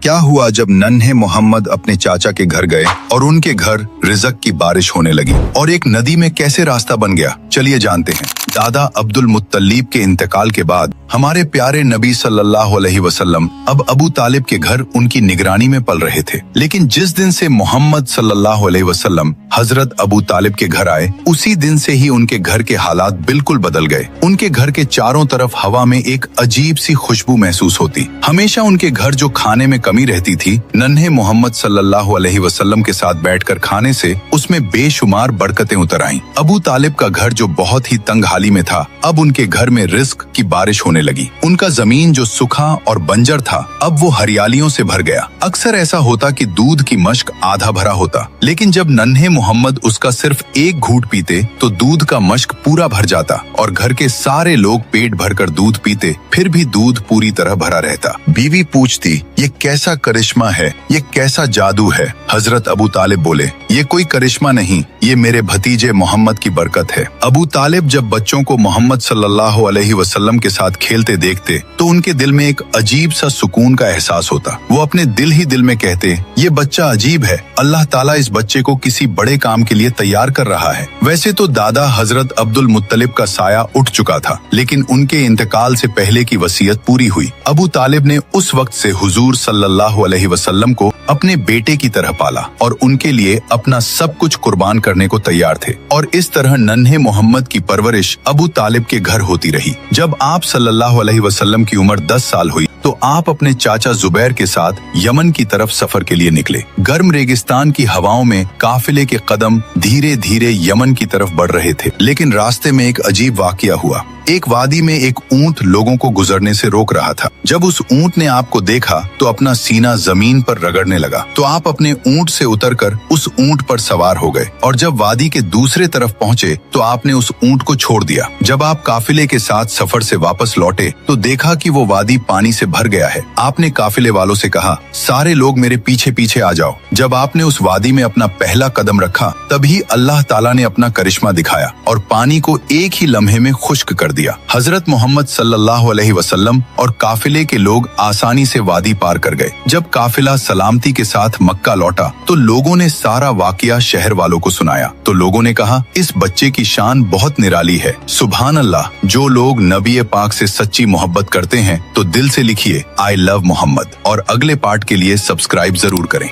क्या हुआ जब नन्हे मोहम्मद अपने चाचा के घर गए और उनके घर रिज़्क की बारिश होने लगी और एक नदी में कैसे रास्ता बन गया, चलिए जानते हैं। दादा अब्दुल मुत्तलिब के इंतकाल के बाद हमारे प्यारे नबी सल्लल्लाहु अलैहि वसल्लम अब अबू तालिब के घर उनकी निगरानी में पल रहे थे। लेकिन जिस दिन से मोहम्मद सल्लल्लाहु अलैहि वसल्लम हजरत अबू तालिब के घर आए, उसी दिन से ही उनके घर के हालात बिल्कुल बदल गए। उनके घर के चारों तरफ हवा में एक अजीब सी खुशबू महसूस होती। हमेशा उनके घर जो खाने में कमी रहती थी, नन्हे मोहम्मद सल्लल्लाहु अलैहि वसल्लम के साथ बैठकर खाने से उसमें बेशुमार बरकतें उतर आईं। अबू तालिब का घर जो बहुत ही तंग हाली में था, अब उनके घर में रिज़्क की बारिश होने लगी। उनका जमीन जो सूखा और बंजर था, अब वो हरियालियों से भर गया। अक्सर ऐसा होता कि दूध की मश्क आधा भरा होता, लेकिन जब नन्हे मोहम्मद उसका सिर्फ एक घूंट पीते तो दूध का मश्क पूरा भर जाता और घर के सारे लोग पेट भरकर दूध पीते, फिर भी दूध पूरी तरह भरा रहता। बीवी पूछती, ये कैसा करिश्मा है, ये कैसा जादू है? हजरत अबू तालिब बोले, ये कोई करिश्मा नहीं, ये मेरे भतीजे मोहम्मद की बरकत है। अबू तालिब जब बच्चों को मोहम्मद सल्लल्लाहु अलैहि वसल्लम के साथ खेलते देखते तो उनके दिल में एक अजीब सा सुकून का एहसास होता। वो अपने दिल ही दिल में कहते, ये बच्चा अजीब है, अल्लाह ताला इस बच्चे को किसी बड़े काम के लिए तैयार कर रहा है। वैसे तो दादा हजरत अब्दुल मुत्तलिब का साया उठ चुका था, लेकिन उनके इंतकाल से पहले की वसीयत पूरी हुई। अबू तालिब ने उस वक्त से हुजूर सल्लल्लाहु अलैहि वसल्लम को अपने बेटे की तरह पाला और उनके लिए अपना सब कुछ कुर्बान करने को तैयार थे। और इस तरह नन्हे मोहम्मद की परवरिश अबू तालिब के घर होती रही। जब आप सल्लल्लाहु अलैहि वसल्लम की उम्र 10 साल हुई तो आप अपने चाचा जुबैर के साथ यमन की तरफ सफर के लिए निकले। गर्म रेगिस्तान की हवाओं में काफिले के कदम धीरे धीरे यमन की तरफ बढ़ रहे थे, लेकिन रास्ते में एक अजीब वाकया हुआ। एक वादी में एक ऊंट लोगों को गुजरने से रोक रहा था। जब उस ऊंट ने आपको देखा तो अपना सीना जमीन पर रगड़ने लगा, तो आप अपने ऊंट से उतरकर उस ऊंट पर सवार हो गए और जब वादी के दूसरे तरफ पहुंचे तो आपने उस ऊंट को छोड़ दिया। जब आप काफिले के साथ सफर से वापस लौटे तो देखा कि वो वादी पानी से भर गया है। आपने काफिले वालों से कहा, सारे लोग मेरे पीछे पीछे आ जाओ। जब आपने उस वादी में अपना पहला कदम रखा, तभी अल्लाह ताला ने अपना करिश्मा दिखाया और पानी को एक ही लम्हे में खुश्क कर दिया। हजरत मोहम्मद सल्लल्लाहु अलैहि वसल्लम और काफिले के लोग आसानी से वादी पार कर गए। जब काफिला सलामती के साथ मक्का लौटा तो लोगों ने सारा वाकया शहर वालों को सुनाया। तो लोगों ने कहा, इस बच्चे की शान बहुत निराली है। सुभान अल्लाह। जो लोग नबी पाक से सच्ची मोहब्बत करते हैं तो दिल से लिखिए, आई लव मोहम्मद, और अगले पार्ट के लिए सब्सक्राइब जरूर करें।